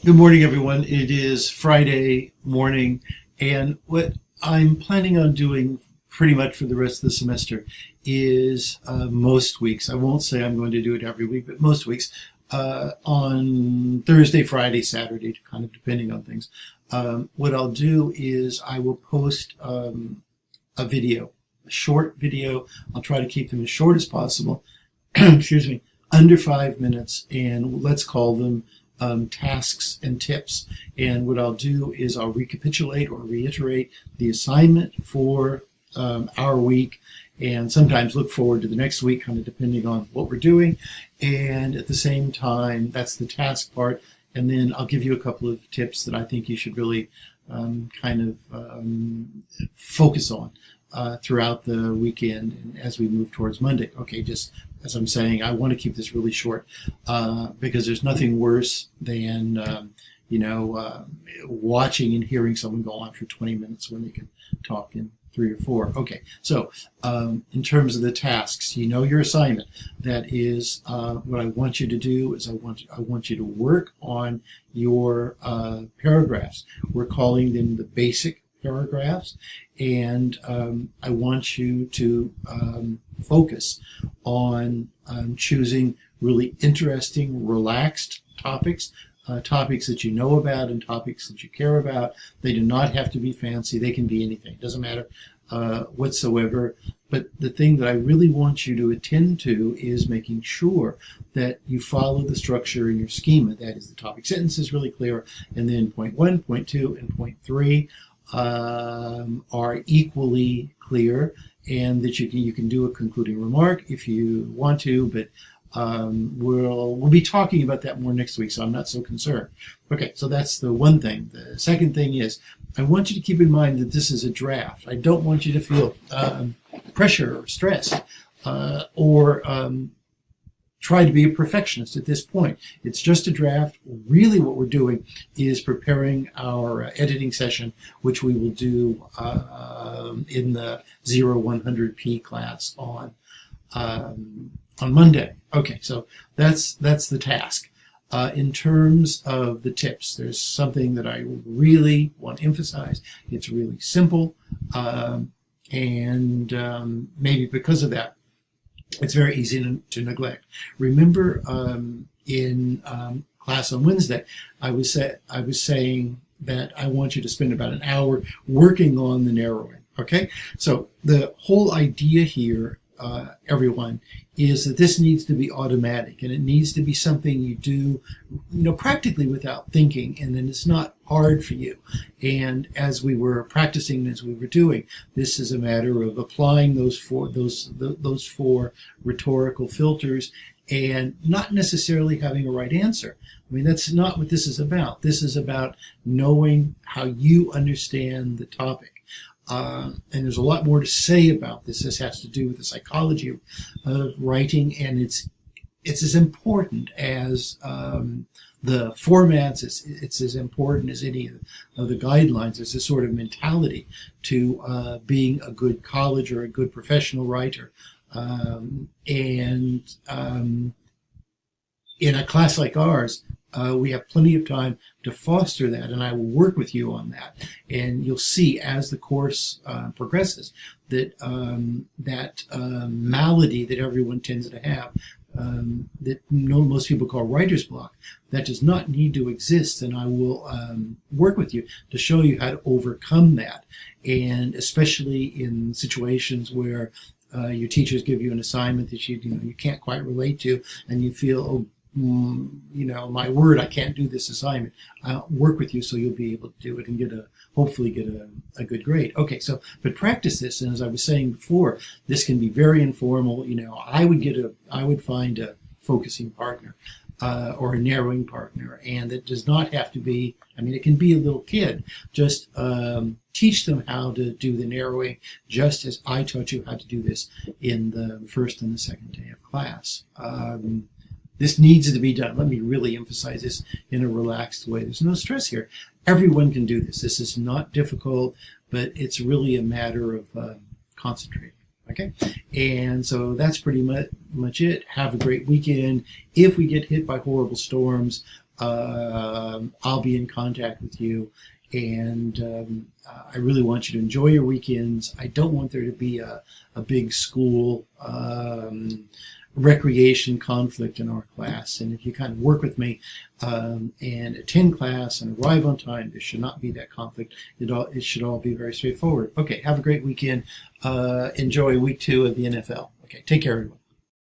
Good morning, everyone. It is Friday morning, and what I'm planning on doing pretty much for the rest of the semester is most weeks. I won't say I'm going to do it every week, but most weeks on Thursday, Friday, Saturday, kind of depending on things. What I'll do is I will post a video, a short video. I'll try to keep them as short as possible. Excuse me, under 5 minutes, and let's call them tasks and tips. And what I'll do is I'll recapitulate or reiterate the assignment for our week, and sometimes look forward to the next week, kind of depending on what we're doing. And at the same time, that's the task part. And then I'll give you a couple of tips that I think you should really focus on throughout the weekend and as we move towards Monday. Okay, just as I'm saying, I want to keep this really short because there's nothing worse than watching and hearing someone go on for 20 minutes when they can talk in 3 or 4. Okay, so in terms of the tasks, you know your assignment. That is what I want you to do is I want you to work on your paragraphs. We're calling them the basic paragraphs, and I want you to focus on choosing really interesting, relaxed topics, topics that you know about and topics that you care about. They do not have to be fancy. They can be anything. It doesn't matter whatsoever. But the thing that I really want you to attend to is making sure that you follow the structure in your schema. That is, the topic sentence is really clear, and then point 1, point 2, and point 3 are equally clear, and that you can do a concluding remark if you want to, but we'll be talking about that more next week, so I'm not so concerned. Okay, so that's the one thing. The second thing is I want you to keep in mind that this is a draft. I don't want you to feel pressure or stress or try to be a perfectionist at this point. It's just a draft. Really what we're doing is preparing our editing session, which we will do in the 0100P class on Monday. Okay, so that's the task. In terms of the tips, there's something that I really want to emphasize. It's really simple, and maybe because of that, it's very easy to neglect. Remember, in class on Wednesday, I was saying that I want you to spend about an hour working on the narrowing. Okay, so the whole idea here, everyone, is that this needs to be automatic, and it needs to be something you do, practically without thinking, and then it's not hard for you. And as we were practicing, as we were doing, this is a matter of applying those four rhetorical filters, and not necessarily having a right answer. I mean, that's not what this is about. This is about knowing how you understand the topic. And there's a lot more to say about this. This has to do with the psychology of writing, and it's as important as the formats. It's as important as any of the guidelines. It's a sort of mentality to being a good college or a good professional writer. In a class like ours, we have plenty of time to foster that, and I will work with you on that. And you'll see as the course progresses that malady that everyone tends to have, that most people call writer's block, that does not need to exist. And I will work with you to show you how to overcome that, and especially in situations where your teachers give you an assignment that you can't quite relate to, and you feel, my word, I can't do this assignment. I'll work with you so you'll be able to do it and hopefully get a good grade. Okay, but practice this, and as I was saying before, this can be very informal. I would find a focusing partner or a narrowing partner, and it does not have to be, it can be a little kid. Just teach them how to do the narrowing, just as I taught you how to do this in the first and the second day of class. This needs to be done. Let me really emphasize this in a relaxed way. There's no stress here. Everyone can do this. This is not difficult, but it's really a matter of concentrating. Okay? And so that's pretty much it. Have a great weekend. If we get hit by horrible storms, I'll be in contact with you. And I really want you to enjoy your weekends. I don't want there to be a big school recreation conflict in our class. And if you kind of work with me and attend class and arrive on time, there should not be that conflict. It should all be very straightforward. Okay, have a great weekend. Enjoy week 2 of the NFL. Okay, take care, everyone.